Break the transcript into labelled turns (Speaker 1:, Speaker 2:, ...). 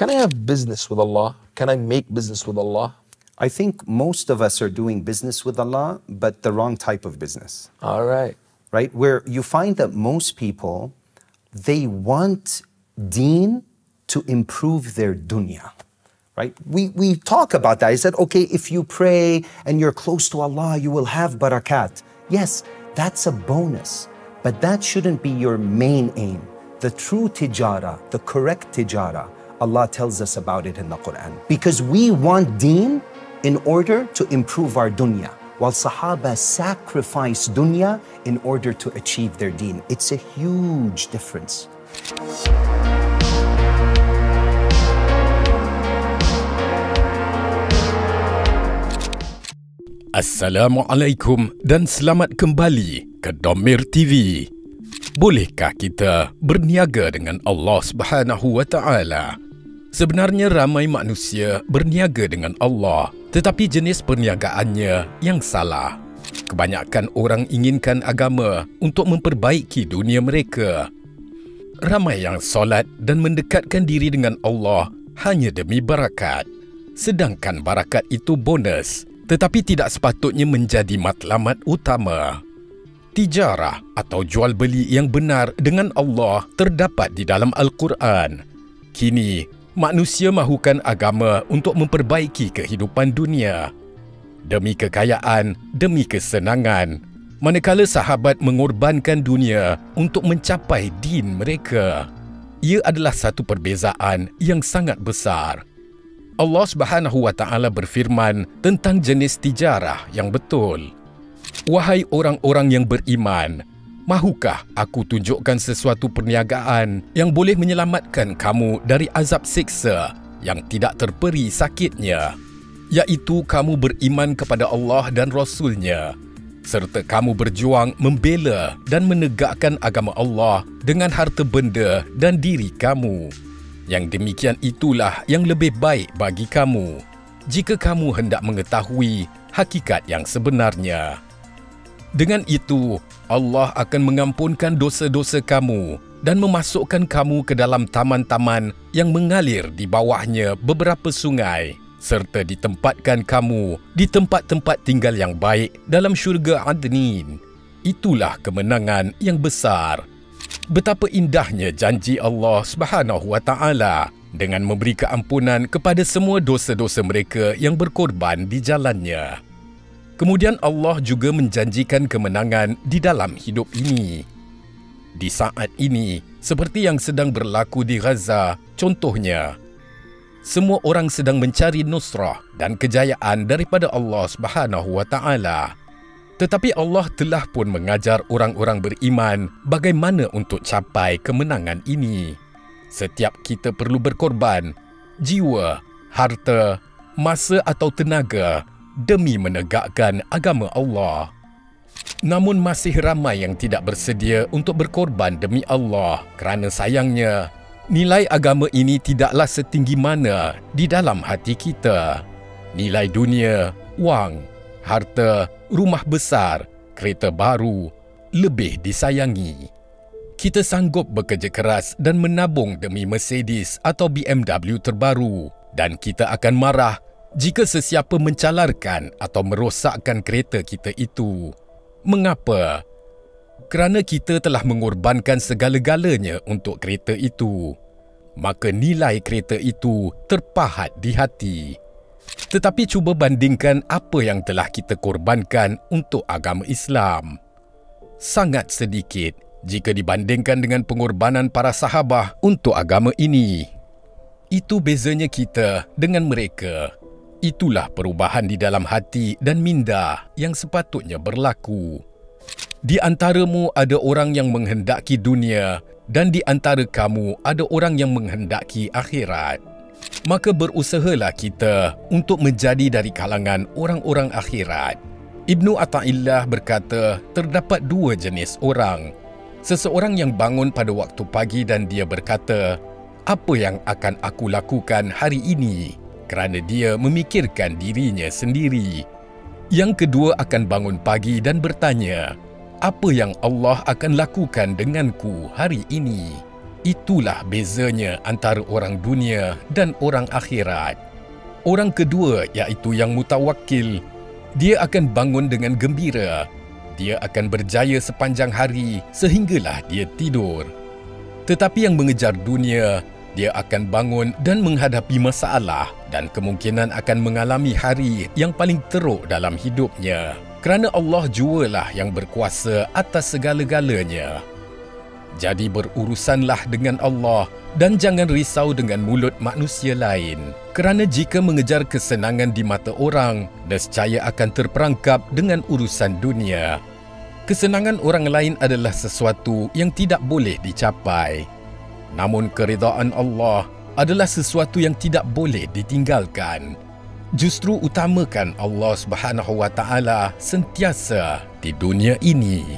Speaker 1: Can I have business with Allah? Can I make business with Allah?
Speaker 2: I think most of us are doing business with Allah, but the wrong type of business.
Speaker 1: All right.
Speaker 2: Right? Where you find that most people, they want deen to improve their dunya. Right? We talk about that. I said, okay, if you pray and you're close to Allah, you will have barakat. Yes, that's a bonus, but that shouldn't be your main aim. The true tijara, the correct tijara, Allah tells us about it in the Quran. Because we want deen in order to improve our dunya, while Sahaba sacrifice dunya in order to achieve their deen. It's a huge difference.
Speaker 3: Assalamualaikum dan selamat kembali ke Domir TV. Bolehkah kita berniaga dengan Allah Subhanahu wa Ta'ala? Sebenarnya ramai manusia berniaga dengan Allah, tetapi jenis perniagaannya yang salah. Kebanyakan orang inginkan agama untuk memperbaiki dunia mereka. Ramai yang solat dan mendekatkan diri dengan Allah hanya demi barakat. Sedangkan barakat itu bonus, tetapi tidak sepatutnya menjadi matlamat utama. Tijarah atau jual beli yang benar dengan Allah terdapat di dalam Al-Quran. Kini, manusia mahukan agama untuk memperbaiki kehidupan dunia. Demi kekayaan, demi kesenangan, manakala sahabat mengorbankan dunia untuk mencapai din mereka. Ia adalah satu perbezaan yang sangat besar. Allah Subhanahu wa Ta'ala berfirman tentang jenis tijarah yang betul. Wahai orang-orang yang beriman, mahukah aku tunjukkan sesuatu perniagaan yang boleh menyelamatkan kamu dari azab siksa yang tidak terperi sakitnya, iaitu kamu beriman kepada Allah dan Rasul-Nya, serta kamu berjuang membela dan menegakkan agama Allah dengan harta benda dan diri kamu. Yang demikian itulah yang lebih baik bagi kamu, jika kamu hendak mengetahui hakikat yang sebenarnya. Dengan itu, Allah akan mengampunkan dosa-dosa kamu dan memasukkan kamu ke dalam taman-taman yang mengalir di bawahnya beberapa sungai, serta ditempatkan kamu di tempat-tempat tinggal yang baik dalam syurga Adnin. Itulah kemenangan yang besar. Betapa indahnya janji Allah Subhanahu wa Ta'ala dengan memberi keampunan kepada semua dosa-dosa mereka yang berkorban di jalannya. Kemudian Allah juga menjanjikan kemenangan di dalam hidup ini. Di saat ini, seperti yang sedang berlaku di Gaza, contohnya, semua orang sedang mencari nusrah dan kejayaan daripada Allah Subhanahu wa Ta'ala. Tetapi Allah telah pun mengajar orang-orang beriman bagaimana untuk capai kemenangan ini. Setiap kita perlu berkorban, jiwa, harta, masa atau tenaga demi menegakkan agama Allah. Namun masih ramai yang tidak bersedia untuk berkorban demi Allah kerana sayangnya, nilai agama ini tidaklah setinggi mana di dalam hati kita. Nilai dunia, wang, harta, rumah besar, kereta baru lebih disayangi. Kita sanggup bekerja keras dan menabung demi Mercedes atau BMW terbaru, dan kita akan marah jika sesiapa mencalarkan atau merosakkan kereta kita itu. Mengapa? Kerana kita telah mengorbankan segala-galanya untuk kereta itu. Maka nilai kereta itu terpahat di hati. Tetapi cuba bandingkan apa yang telah kita korbankan untuk agama Islam. Sangat sedikit jika dibandingkan dengan pengorbanan para sahabah untuk agama ini. Itu bezanya kita dengan mereka. Itulah perubahan di dalam hati dan minda yang sepatutnya berlaku. Di antaramu ada orang yang menghendaki dunia, dan di antara kamu ada orang yang menghendaki akhirat. Maka berusahalah kita untuk menjadi dari kalangan orang-orang akhirat. Ibnu Athaillah berkata, terdapat dua jenis orang. Seseorang yang bangun pada waktu pagi dan dia berkata, apa yang akan aku lakukan hari ini? Kerana dia memikirkan dirinya sendiri. Yang kedua akan bangun pagi dan bertanya, apa yang Allah akan lakukan denganku hari ini? Itulah bezanya antara orang dunia dan orang akhirat. Orang kedua iaitu yang mutawakkil, dia akan bangun dengan gembira. Dia akan berjaya sepanjang hari sehinggalah dia tidur. Tetapi yang mengejar dunia, dia akan bangun dan menghadapi masalah dan kemungkinan akan mengalami hari yang paling teruk dalam hidupnya. Kerana Allah jualah yang berkuasa atas segala-galanya. Jadi berurusanlah dengan Allah dan jangan risau dengan mulut manusia lain. Kerana jika mengejar kesenangan di mata orang, nescaya akan terperangkap dengan urusan dunia. Kesenangan orang lain adalah sesuatu yang tidak boleh dicapai. Namun keridaan Allah adalah sesuatu yang tidak boleh ditinggalkan. Justru utamakan Allah Subhanahu wa taala sentiasa di dunia ini.